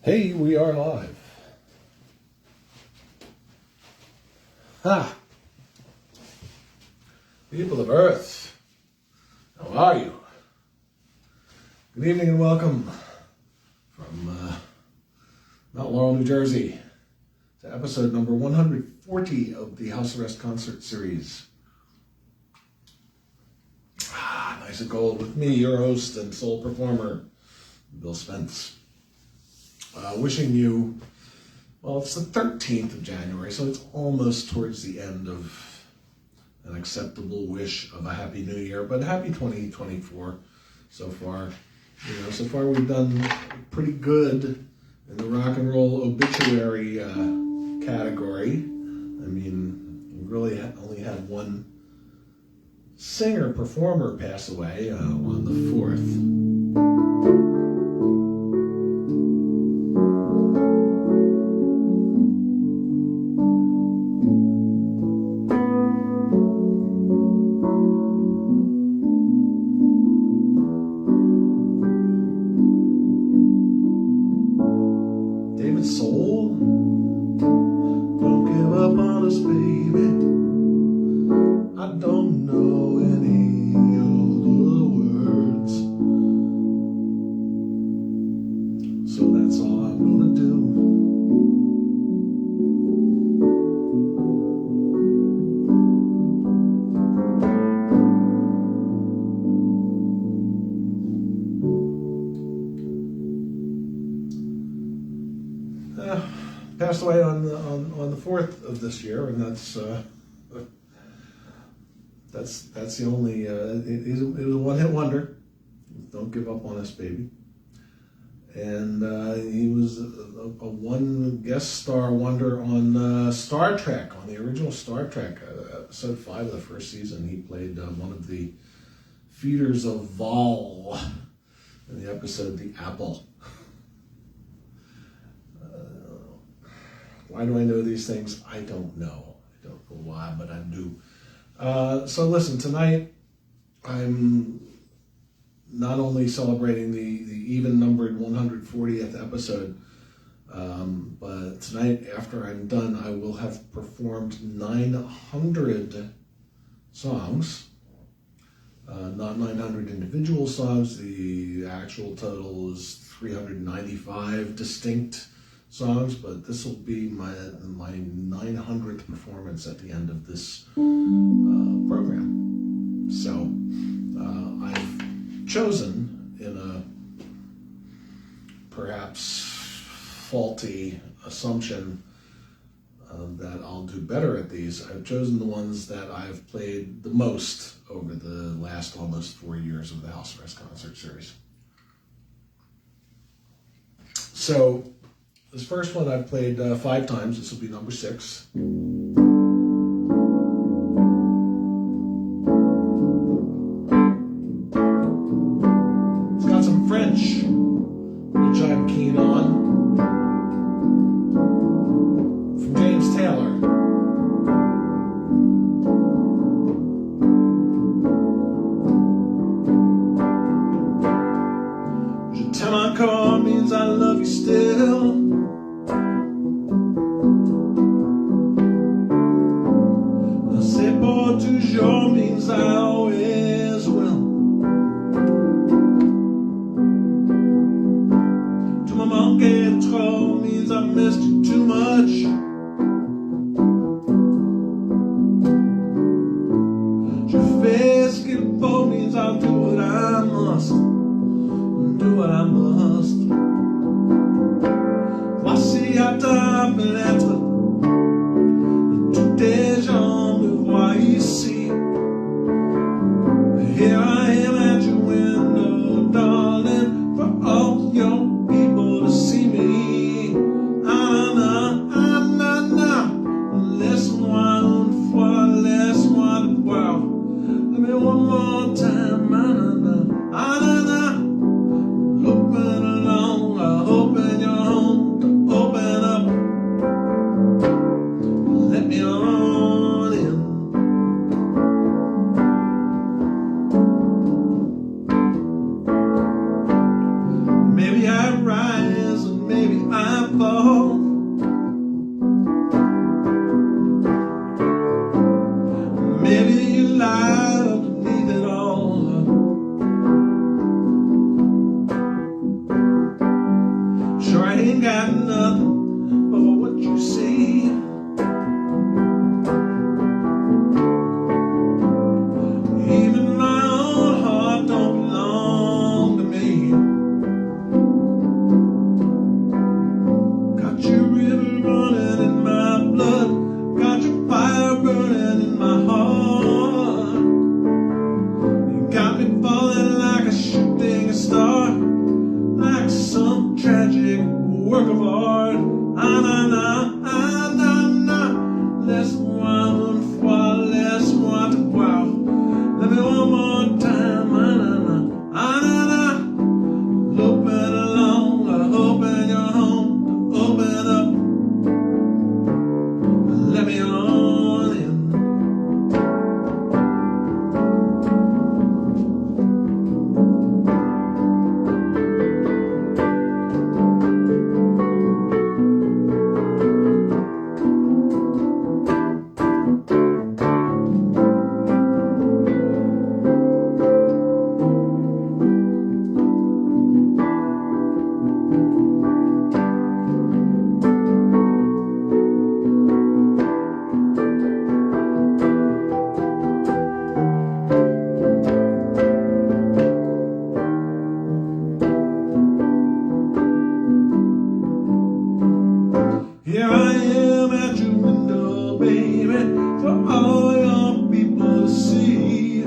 Hey, we are live. Ha! People of Earth, how are you? Good evening and welcome from Mount Laurel, New Jersey to episode number 140 of the House Arrest Concert Series. Nice and cold with me, your host and sole performer, Bill Spence. Wishing you, well, it's the 13th of January, so it's almost towards the end of an acceptable wish of a Happy New Year, but Happy 2024 so far. So far we've done pretty good in the rock and roll obituary category. I mean, we really only had one singer-performer pass away on the 4th. Passed away on the 4th of this year, and that's the only. It was a one-hit wonder. Don't give up on us, baby. And he was a one guest star wonder on Star Trek, on the original Star Trek, episode 5 of the first season. He played one of the feeders of Vol in the episode "The Apple." Why do I know these things? I don't know. I don't know why, but I do. So listen, tonight I'm not only celebrating the even-numbered 140th episode, but tonight, after I'm done, I will have performed 900 songs. Not 900 individual songs. The actual total is 395 distinct songs, but this will be my 900th performance at the end of this program. So I've chosen, in a perhaps faulty assumption that I'll do better at these, I've chosen the ones that I've played the most over the last almost 4 years of the House Arrest Concert Series. So this first one I've played 5 times. This will be number 6. It's got some French, which I'm keen on, from James Taylor. Je t'aime encore means I love you still. Toujours means I always will. Tu m'as manqué trop means I missed you too much. Je fais ce qu'il faut means I'll do what I must. Do what I must. Voici à ta fenêtre. Tous tes gens me voient ici. Here I am at your window, darling, for all your people to see me. Ah, na, na, na. Laisse-moi une fois, laisse-moi te voir. Let me one more time, ah, na, na, ah, na, na. Open along, I open your home to open up. Let me on in. Maybe I rise and maybe I I fall. Maybe you lie underneath it all. Sure, I ain't got nothing but for what you see. Even my own heart don't belong to me. Got your river running in my blood, got your fire burning in my heart. You got me falling like a shooting star, like some tragic work of art. Ah, na, na, ah, na, na. Laisse-moi une fois, laisse-moi te voir. Let me one more time. Ah, na, na, ah, na, na. Open along, open your home, open up. Let me on in. Here I am at your window, baby, for all your people to see.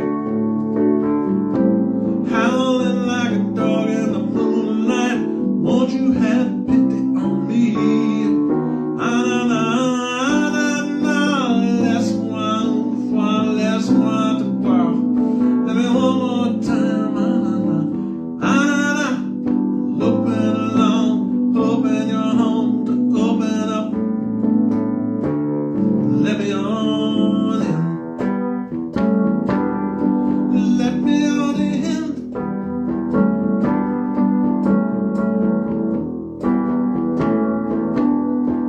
Howling like a dog in the moonlight, won't you have pity on me? Ah, na, na, na, na, laisse-moi une fois, laisse-moi te voir. Let me one more time. Ah, na, na, na. Open along, open your home to open up. Let me on in. Let me on in.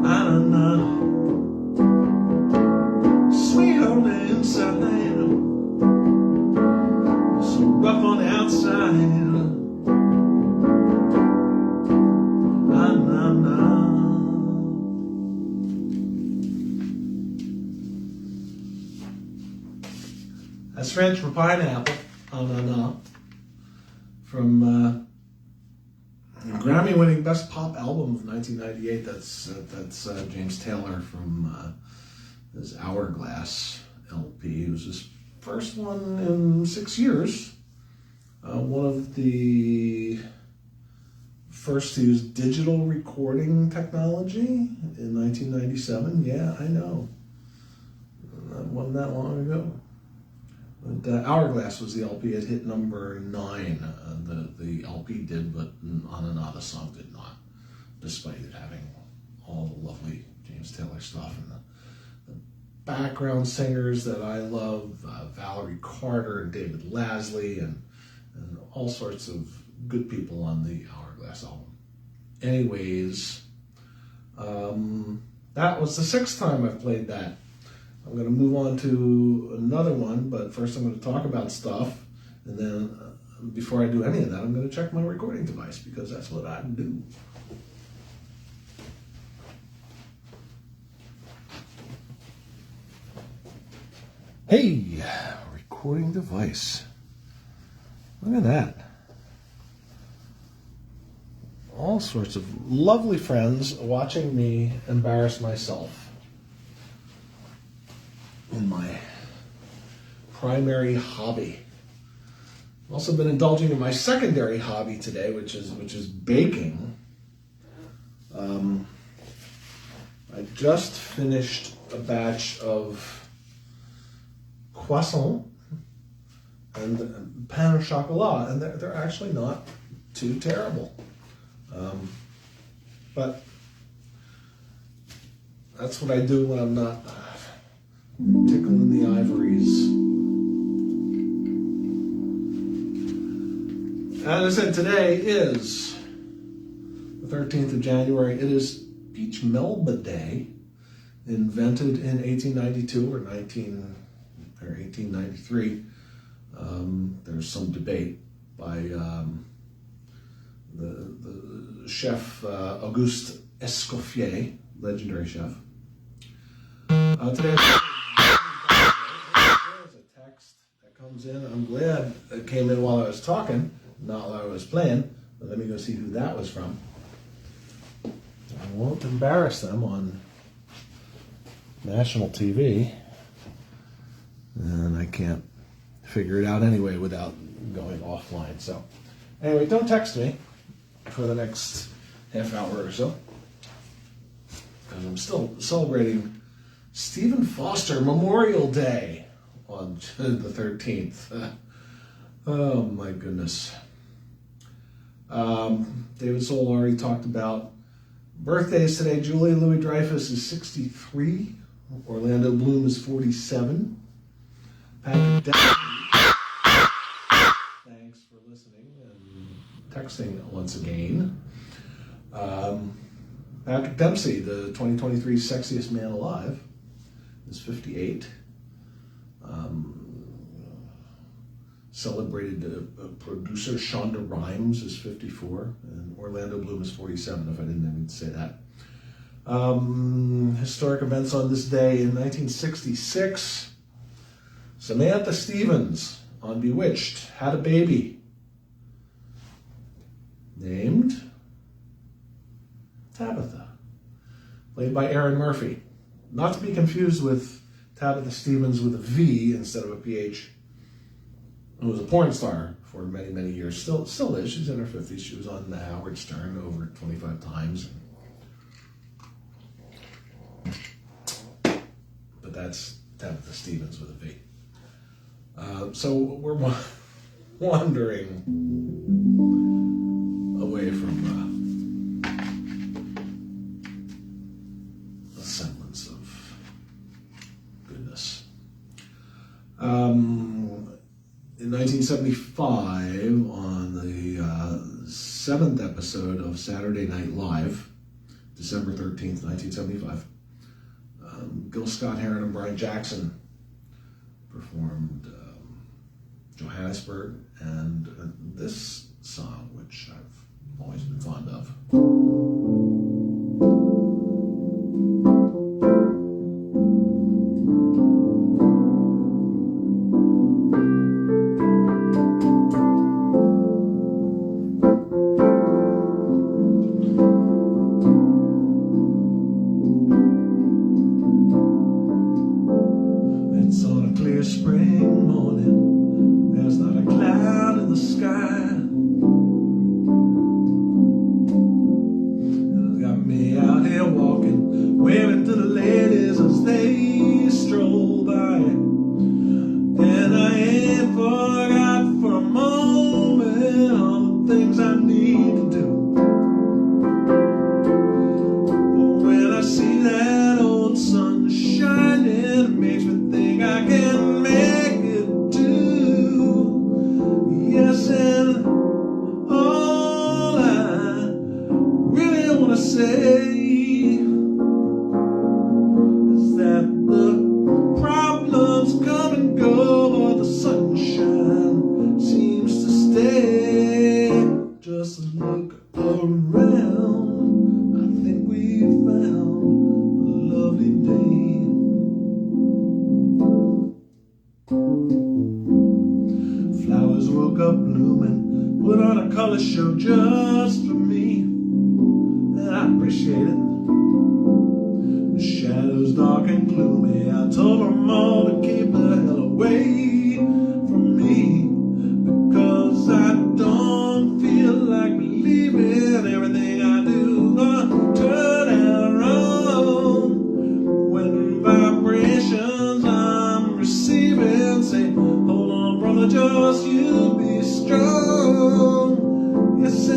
I don't know. Sweet on the inside, so rough on the outside. I know. That's French for pineapple. Oh, no. From Grammy-winning Best Pop Album of 1998. That's James Taylor from his Hourglass LP. It was his first one in 6 years. One of the first to use digital recording technology in 1997. Yeah, I know. That wasn't that long ago. But Hourglass was the LP. It hit number 9. The LP did, but Anna, the song did not, despite it having all the lovely James Taylor stuff and the background singers that I love, Valerie Carter and David Lasley and all sorts of good people on the Hourglass album. Anyways, that was the 6th time I've played that. I'm going to move on to another one, but first I'm going to talk about stuff, and then before I do any of that, I'm going to check my recording device, because that's what I do. Hey, recording device. Look at that. All sorts of lovely friends watching me embarrass myself in my primary hobby. I've also been indulging in my secondary hobby today, which is baking. I just finished a batch of croissant and pain au chocolat, and they're actually not too terrible. But that's what I do when I'm not tickling the ivories. As I said, today is the 13th of January. It is Peach Melba Day, invented in 1892 or 1893. There's some debate by the chef Auguste Escoffier, legendary chef. Today, there's a text that comes in. I'm glad it came in while I was talking, not while I was playing. But let me go see who that was from. I won't embarrass them on national TV, and I can't figure it out anyway without going offline. So, anyway, don't text me for the next half hour or so, because I'm still celebrating Stephen Foster Memorial Day on the 13th. Oh my goodness. David Soul already talked about birthdays today. Julia Louis-Dreyfus is 63. Orlando Bloom is 47. Patrick Dempsey, thanks for listening and texting once again. Patrick Dempsey, the 2023 sexiest man alive, is 58. Celebrated producer Shonda Rhimes is 54, and Orlando Bloom is 47, if I didn't even say that. Historic events on this day. In 1966, Samantha Stevens on Bewitched had a baby named Tabitha, played by Erin Murphy. Not to be confused with Tabitha Stevens with a V instead of a PH, who was a porn star for many, many years. Still is. She's in her 50s. She was on the Howard Stern over 25 times. But that's Tabitha Stevens with a V. So we're wandering away from a semblance of goodness. In 1975, on the 7th episode of Saturday Night Live, December 13th, 1975, Gil Scott-Heron and Brian Jackson performed Johannesburg and this song, which I've always been fond of. Just you be strong. Yes,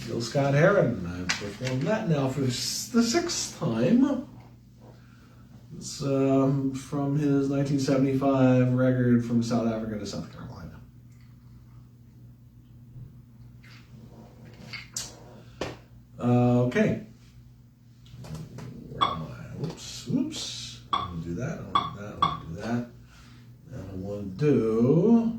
Gil Scott Heron. I've performed that now for the sixth time. It's from his 1975 record From South Africa to South Carolina. Okay. Where am I? Oops. I'm going to do that. I want that. I want to do that. And I want to do...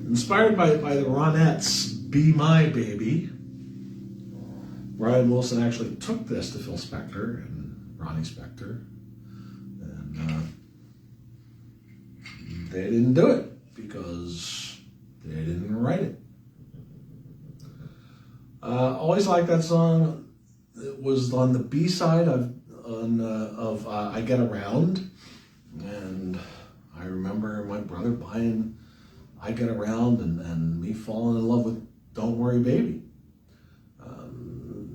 Inspired by the Ronettes' Be My Baby, Brian Wilson actually took this to Phil Spector and Ronnie Spector, and they didn't do it because they didn't write it. Always liked that song. It was on the B-side of I Get Around, and I remember my brother buying I Get Around and me falling in love with Don't Worry Baby.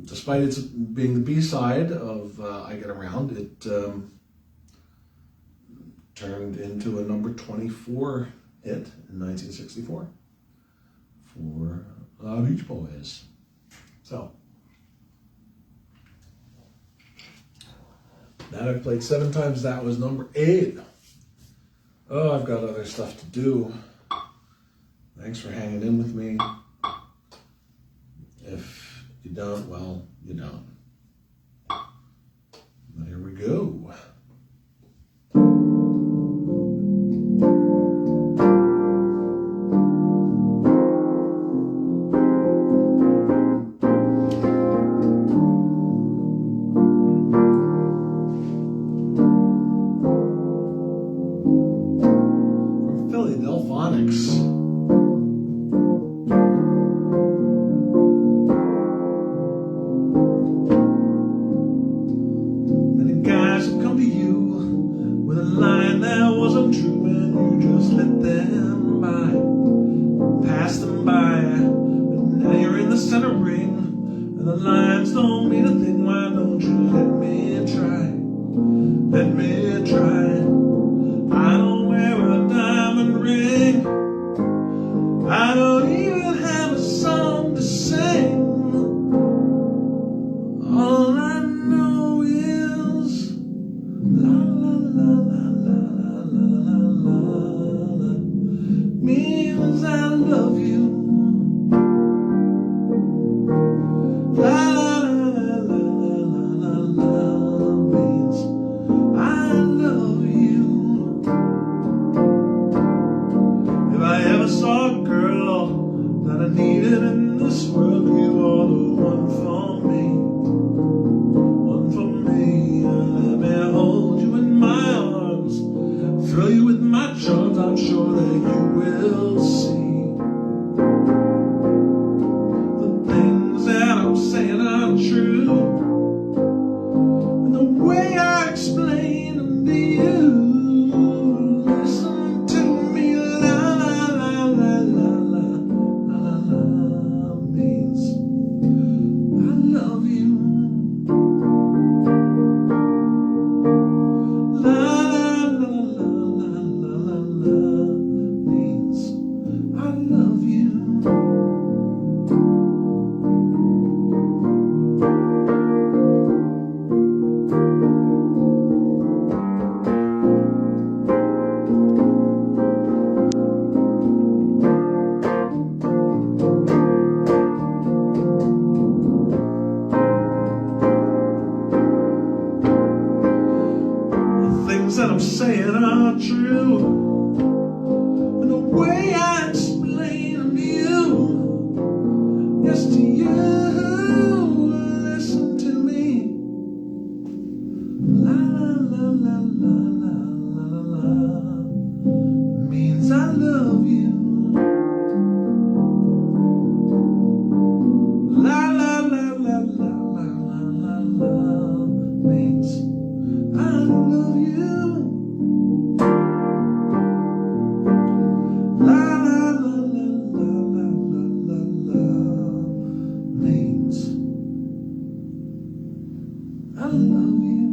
Despite it being the B-side of I Get Around, it turned into a number 24 hit in 1964 for Beach Boys. So, that I've played 7 times. That was number 8. Oh, I've got other stuff to do. Thanks for hanging in with me. If you don't, well, you don't. But here we go. From Philly, Delphonics. Many guys have come to you And the lines don't mean a thing, why don't you let me try? Let me try. I don't wear a diamond ring, I don't even have a song to sing. All I know is la la la la la la la la means I love you. La la la la la la la means I love you. If I ever saw a girl that I needed in this world, you are the one for me. One for me. Let me hold you in my arms, thrill you with my charms. I'm sure that you will see the things that I'm saying are true, and the way I explain them to you. Listen to me, la la la la la la la la means I love you. La la la la la la la means I love you. Things that I'm saying are true, and the way I explain them to you, yes to you. Listen to me, la la la la la la la la means I love you. La la la la la la la la means I love you. La la la la la la la la means I love you.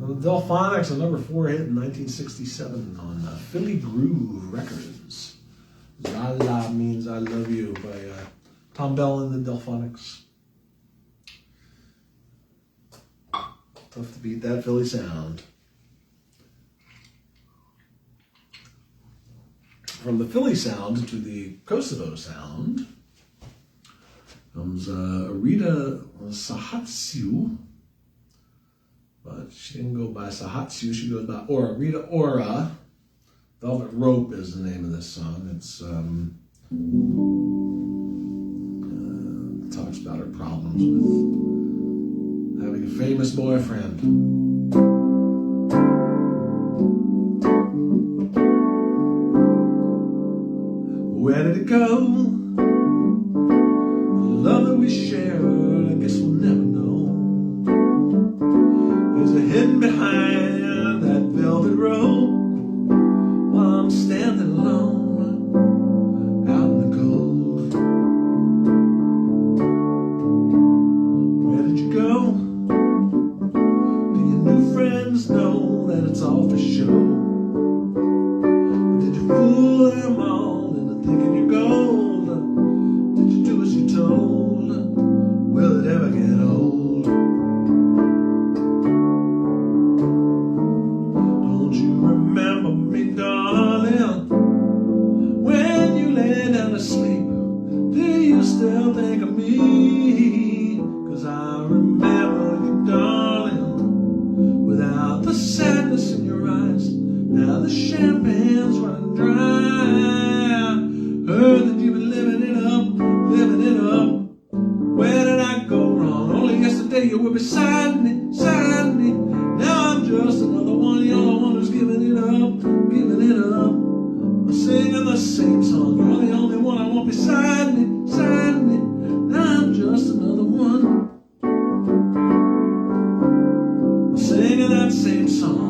The Delphonics, a number 4 hit in 1967 on Philly Groove Records. La La Means I Love You by Tom Bell and the Delphonics. Tough to beat that Philly sound. From the Philly sound to the Kosovo sound comes Rita Sahatsiu. But she didn't go by Sahatsiu, she goes by Ora. Rita Ora. Velvet Rope is the name of this song. It's talks about her problems with having a famous boyfriend. Where did it go? The love that we shared, I guess we'll never know. Is it hidden behind that velvet rope? While I'm standing alone out in the cold. Where did you go? Do your new friends know that it's all for show? Or did you fool them all into thinking you're gold? Did you do as you told? Will it ever get old? Don't you remember me, darling? When you lay down to sleep, do you still think of me? 'Cause I remember you, darling, without the sadness in your eyes. Now the champagne's running dry. Heard that you've been living it up, living it up. Where did I go wrong? Only yesterday you were beside me, beside me. Now I'm just another one, you're the one who's giving it up, giving it up. I'm singing the same song, you're the only one I want beside me, beside me. Now I'm just another one, I'm singing that same song.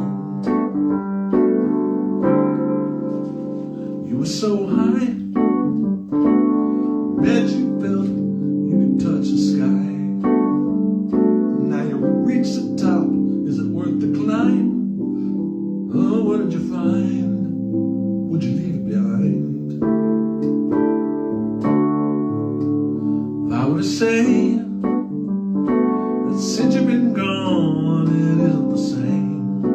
say that since you've been gone, it isn't the same.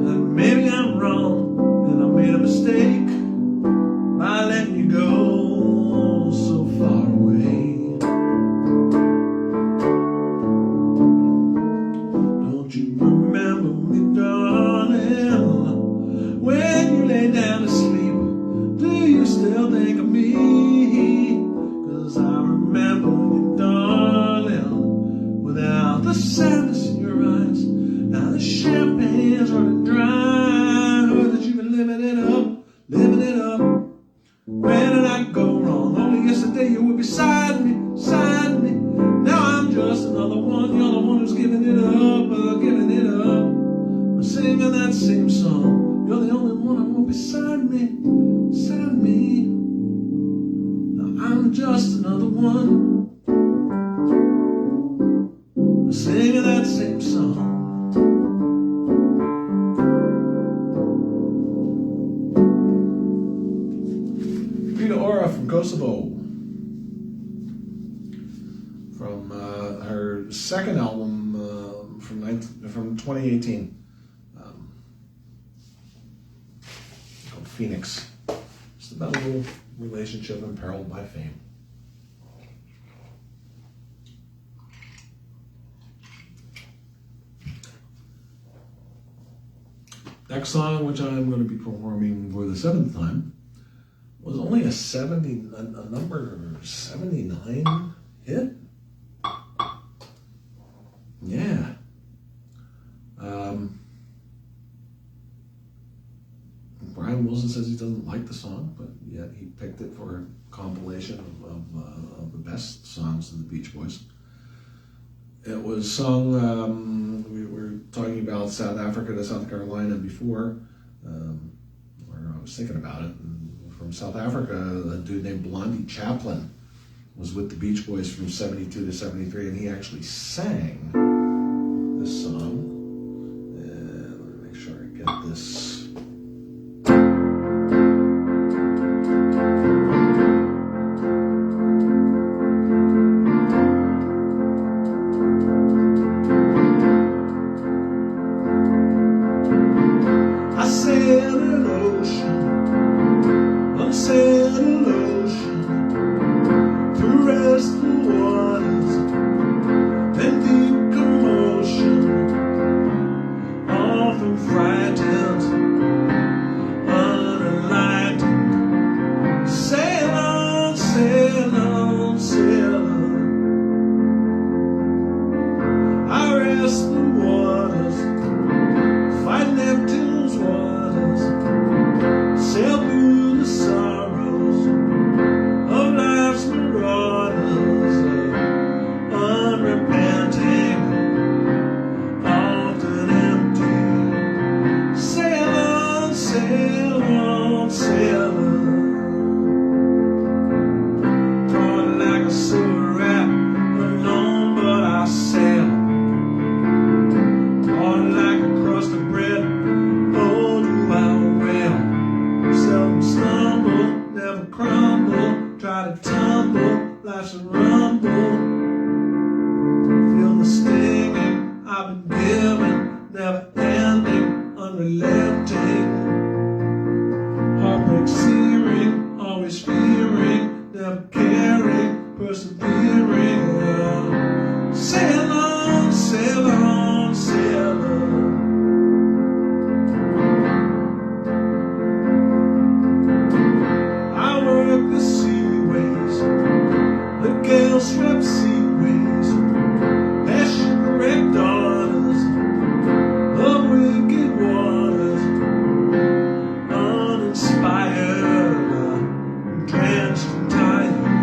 And maybe I'm wrong, and I made a mistake by letting you go so far away. Don't you remember me, darling, when you lay down to sleep? Do you still think of me? 'Cause I remember you, darling, without the sadness in your eyes. Now the champagne's running dry. Heard that you've been living it up, living it up. Where did I go wrong? Only yesterday you were beside me, beside me. Now I'm just another one. You're the one who's giving it up, giving it up. I'm singing that same song. You're the only one I want beside me, beside me. Now I'm just another one. I'm singing that same song. Rita Ora from Kosovo, from her second album from 2018, called Phoenix. It's about a little relationship imperiled by fame. Next song, which I'm going to be performing for the 7th time, was only a number 79 hit. Yeah. Brian Wilson says he doesn't like the song, but yet he picked it for a compilation of the best songs of the Beach Boys. It was sung, we were talking about South Africa to South Carolina before, or I was thinking about it. From South Africa, a dude named Blondie Chaplin was with the Beach Boys from 72 to 73, and he actually sang this song. And let me make sure I get this. I said an ocean, unsaid an ocean, to restful waters and deep commotion, often frightened, unenlightened. Sail on, sail on, sail on. I rest the waters, fight Neptune's waters, sail through the sorrows of life's marauders, unrepenting, often empty. Sail on, sail on, sail on. Caught like a silver rat, alone but I sail. Caught like a crust of bread, oh do I wail. Seldom stumble, never crumble, try to tumble, life's a rumble. Feel the stinging I've been given, never ending, unrelenting. Heartbreak searing, always fearing, never caring, persevering. Sail on, sail on, sail on. I work the seaways, the gale-swept seaways, past shipwrecked daughters of wicked waters, uninspired, drenched and tired.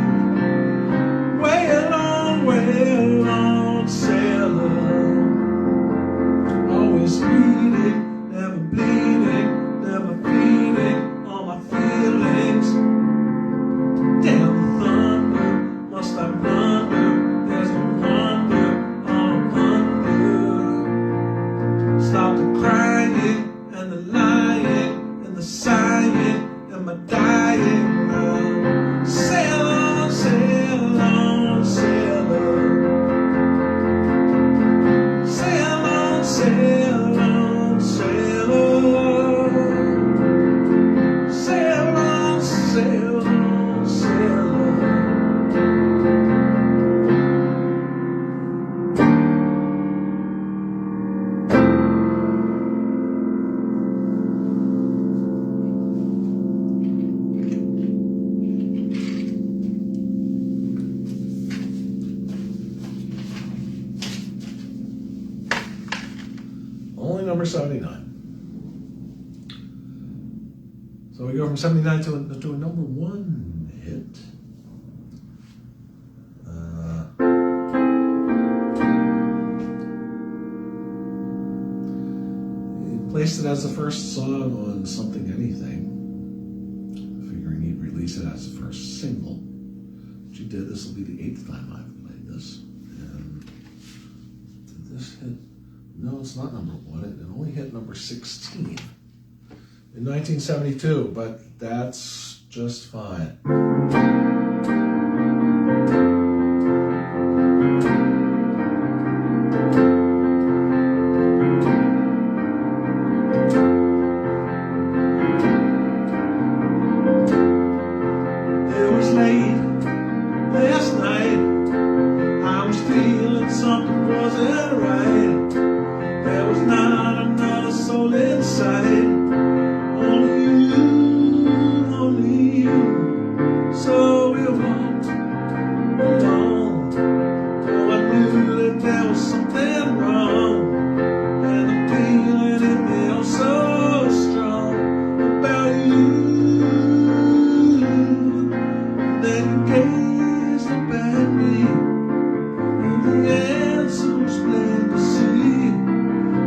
number 79. So we go from 79 to a number 1 hit. He placed it as the first song on Something Anything, figuring he'd release it as the first single, which he did. This will be the 8th time I've played this. And did this hit? No, it's not number 1. It only hit number 16 in 1972, but that's just fine. It was late last night. I was feeling something wasn't right. There was not another soul in sight. Only you. So we walked along. Oh, I knew that there was something wrong. And the feeling in me oh so strong about you. And then you gazed up at me, and the answer was plain to see.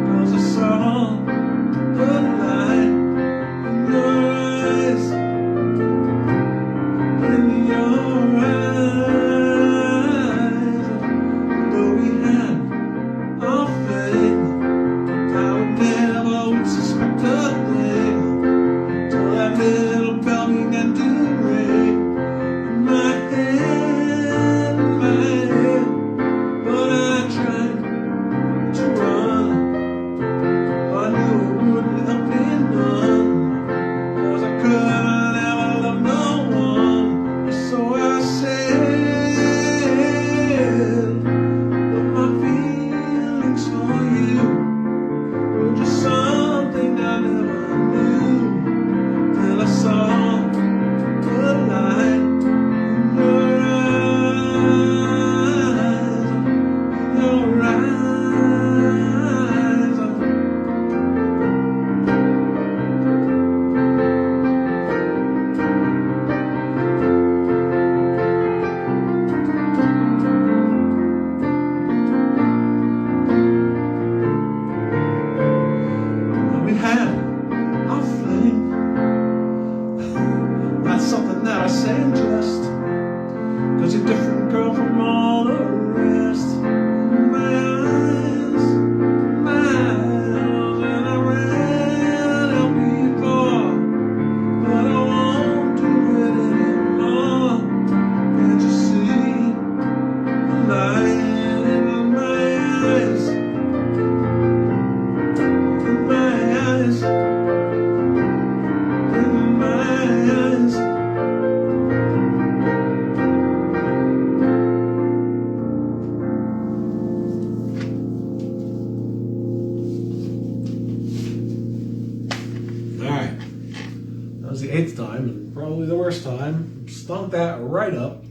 'Cause I saw the light in your eyes, in your eyes. Though we had our faith, I would never suspect a thing till that little bell began to ring in my head, But I tried to run. I knew it wouldn't help me none, 'cause I could never love no one. So I said, but my feelings for you were just something I never knew, till I saw the light in your eyes, in your eyes. We had our fling. That's something that I say in jest, 'cause you're a different girl from all the rest. My eyes, and I ran out before, but I won't do it anymore. Can't you see the light in my eyes? In my eyes, in my eyes. Alright, that was the 8th time, and probably the worst time. Stunk that right up.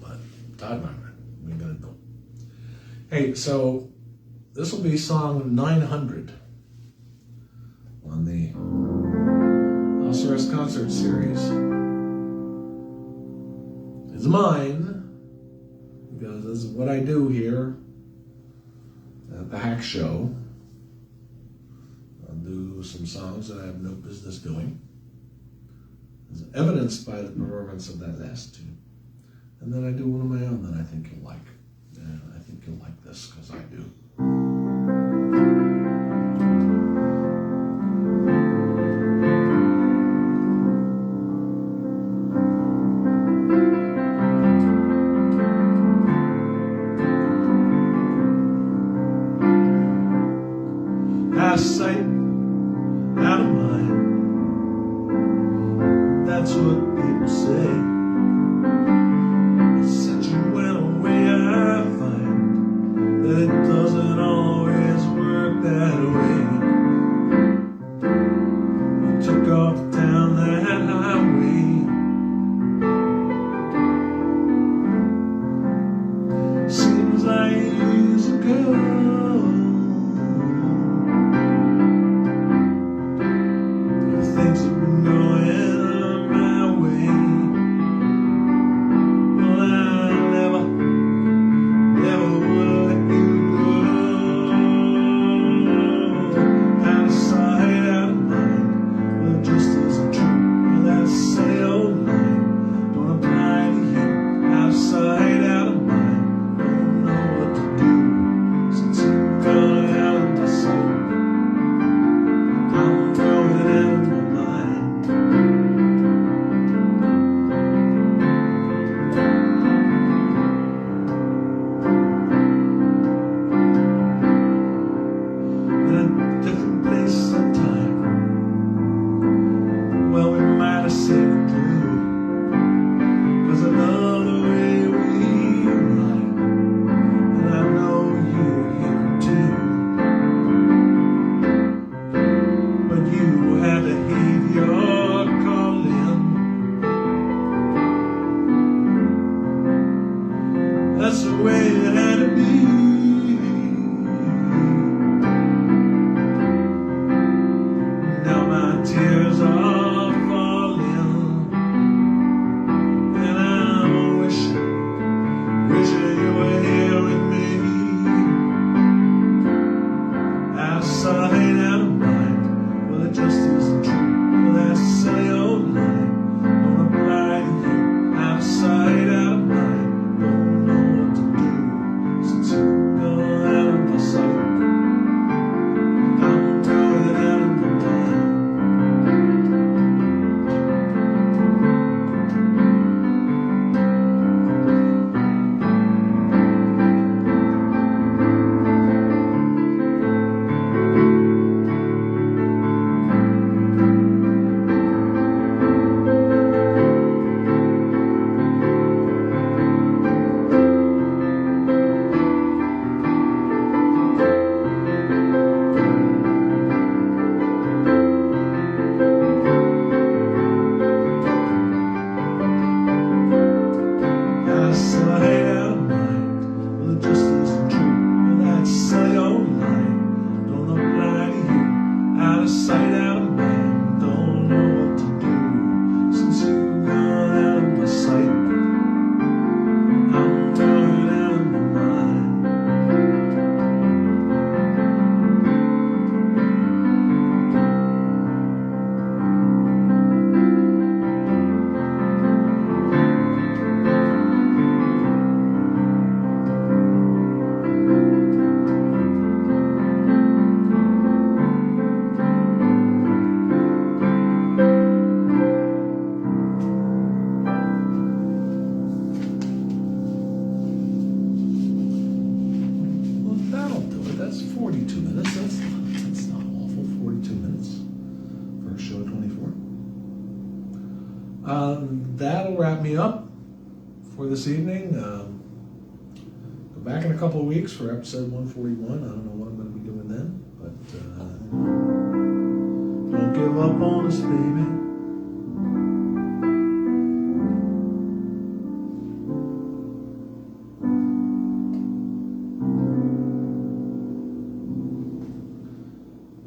But, God, we're gonna do. Hey, so this will be song 900 on the House Arrest Concert Series. It's mine, because this is what I do here at the Hack Show. I'll do some songs that I have no business doing, as evidenced by the performance of that last tune. And then I do one of my own that I think you'll like. And I think you'll like this, because I do. Out of sight, out of mind. That's what people say. Since you went away, I find that it doesn't always work that way. You took off down that highway. Seems like you used sing it through. 'Cause I love the way we ride, and I know you're here too. But you had to heed your calling. That's the way it had to be. Now my tears are falling, and I'm wishing you were here with me. Out of sight, out of mind. Well, it just isn't true. Well, that's a silly old line. Don't apply to you. Out of sight, out of mind. Don't know what to do since you've gone out of my sight. I'm going out of my mind. Out of sight, out of mind. Well, it just isn't true. Well, that's a silly old line. Don't apply to you. Out of sight, out of mind. Don't know what to do since you've gone out of my sight. I'm going out of my mind. Well, that'll do it. That's 42 minutes. That's not awful. 42 minutes for a show 24. That'll wrap me up for this evening. Go back in a couple of weeks for episode 141. I don't know what I'm going to be doing then, but don't give up on us, baby.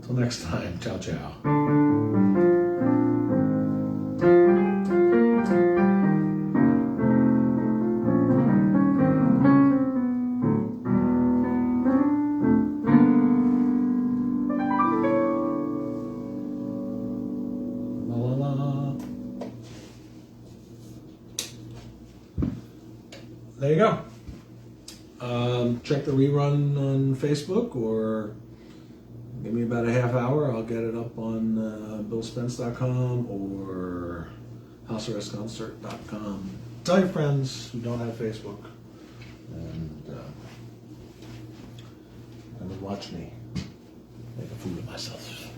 Till next time, ciao, ciao. La la la. There you go. Check the rerun on Facebook, or give me about a half hour. I'll get it up on BillSpence.com or HouseArrestConcert.com. Tell your friends who don't have Facebook, and watch me make a fool of myself.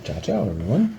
Ciao, ciao, everyone.